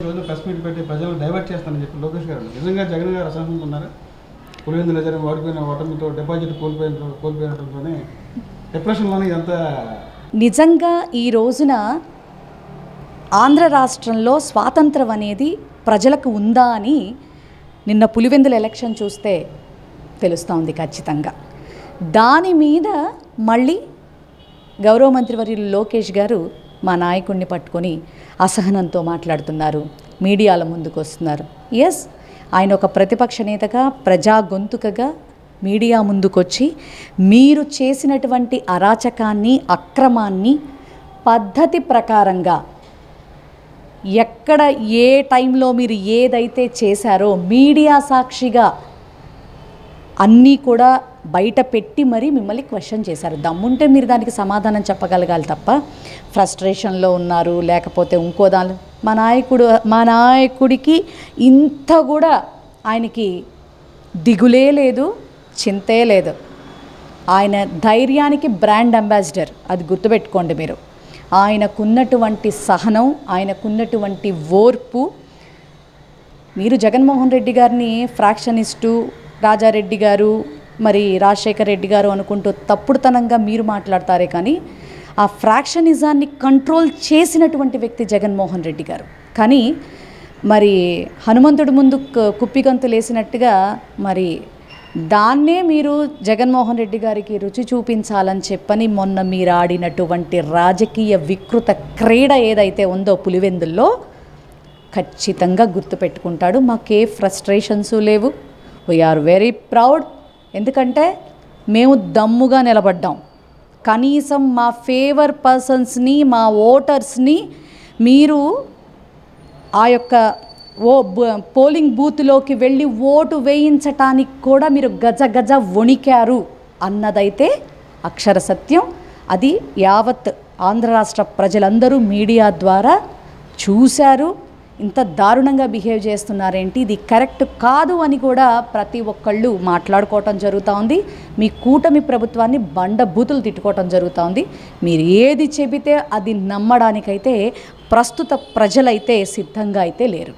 రోజు press meet పెట్టి ప్రజలను డైవర్ట్ చేస్తానని చెప్పి లోకేష్ గారు నిజంగా జగన్ గారు అసహనంటున్నారా? పులివెందుల జరిగిన ఓడిపోయిన ఓటమితో డిపాజిట్ కోల్పోయినటంతోనే డిప్రెషన్లోనే ఎంత నిజంగా ఈ రోజున ఆంధ్ర రాష్ట్రంలో స్వాతంత్రం అనేది ప్రజలకు ఉందా అని నిన్న పులివెందుల ఎలక్షన్ చూస్తే తెలుస్తోంది ఖచ్చితంగా. దాని మీద మళ్ళీ గౌరవ మంత్రివర్యులు లోకేష్ గారు మా నాయకుడిని పట్టుకొని అసహనంతో మాట్లాడుతున్నారు, మీడియాల ముందుకు వస్తున్నారు. ఎస్, ఆయన ఒక ప్రతిపక్ష నేతగా ప్రజా గొంతుకగా మీడియా ముందుకొచ్చి మీరు చేసినటువంటి అరాచకాన్ని అక్రమాన్ని పద్ధతి ప్రకారంగా ఎక్కడ ఏ టైంలో మీరు ఏదైతే చేశారో మీడియా సాక్షిగా అన్నీ కూడా బయట పెట్టి మరీ మిమ్మల్ని క్వశ్చన్ చేశారు. దమ్ముంటే మీరు దానికి సమాధానం చెప్పగలగాలి తప్ప ఫ్రస్ట్రేషన్లో ఉన్నారు లేకపోతే ఇంకో దాని మా నాయకుడికి ఇంత కూడా ఆయనకి దిగులే లేదు, చింతే లేదు. ఆయన ధైర్యానికి బ్రాండ్ అంబాసిడర్, అది గుర్తుపెట్టుకోండి మీరు. ఆయనకున్నటువంటి సహనం, ఆయనకున్నటువంటి ఓర్పు. మీరు జగన్మోహన్ రెడ్డి గారిని ఫ్రాక్షనిస్టు, రాజారెడ్డి గారు మరి రాజశేఖర్ రెడ్డి గారు అనుకుంటూ తప్పుడుతనంగా మీరు మాట్లాడతారే కానీ ఆ ఫ్రాక్షనిజాన్ని కంట్రోల్ చేసినటువంటి వ్యక్తి జగన్మోహన్ రెడ్డి గారు. కానీ మరి హనుమంతుడి ముందు కుప్పిగంతులు వేసినట్టుగా మరి దాన్నే మీరు జగన్మోహన్ రెడ్డి గారికి రుచి చూపించాలని చెప్పని మొన్న మీరు ఆడినటువంటి రాజకీయ వికృత క్రీడ ఏదైతే ఉందో పులివెందుల్లో ఖచ్చితంగా గుర్తుపెట్టుకుంటాడు. మాకే ఫ్రస్ట్రేషన్స్ లేవు. We are very proud. ఎందుకంటే మేము దమ్ముగా నిలబడ్డాం. కనీసం మా ఫేవర్ పర్సన్స్ని, మా ఓటర్స్ని మీరు ఆ యొక్క పోలింగ్ బూత్లోకి వెళ్ళి ఓటు వేయించటానికి కూడా మీరు గజ వణికారు అన్నదైతే అక్షర సత్యం. అది యావత్ ఆంధ్ర రాష్ట్ర ప్రజలందరూ మీడియా ద్వారా చూశారు. ఇంత దారుణంగా బిహేవ్ చేస్తున్నారేంటి, ఇది కరెక్ట్ కాదు అని కూడా ప్రతి ఒక్కళ్ళు మాట్లాడుకోవటం జరుగుతూ ఉంది. మీ కూటమి ప్రభుత్వాన్ని బండబూతులు తిట్టుకోవటం జరుగుతూ ఉంది. మీరు ఏది చెబితే అది నమ్మడానికైతే ప్రస్తుత ప్రజలైతే సిద్ధంగా అయితే లేరు.